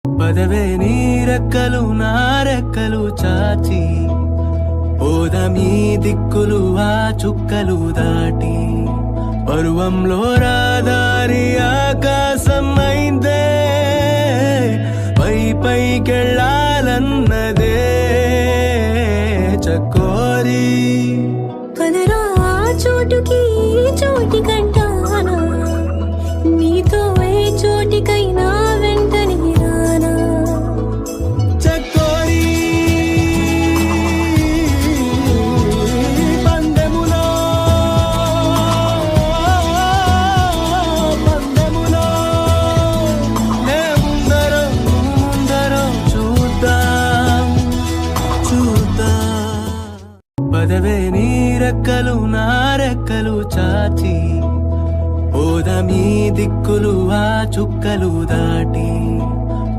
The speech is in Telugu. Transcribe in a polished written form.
పదవే నీ రెక్కలు నా రెక్కలు చాచి ఓదమీ దిక్కులు ఆ చుక్కలు దాటి పరువంలో రాదారి ఆకాశం అయిందే పై పైకెళ్ళాలన్నదే చకోరి పదరా చోటుకి చోటి కంటానా నీతో ఏ చోటికైనా వెంటనే రానా చకోరి పందెములో ఏ ముందరో చూద్దాం పదవే నీ రెక్కలు నా రెక్కలు చాచి ఓదమీ దిక్కులు ఆ చుక్కలు దాటి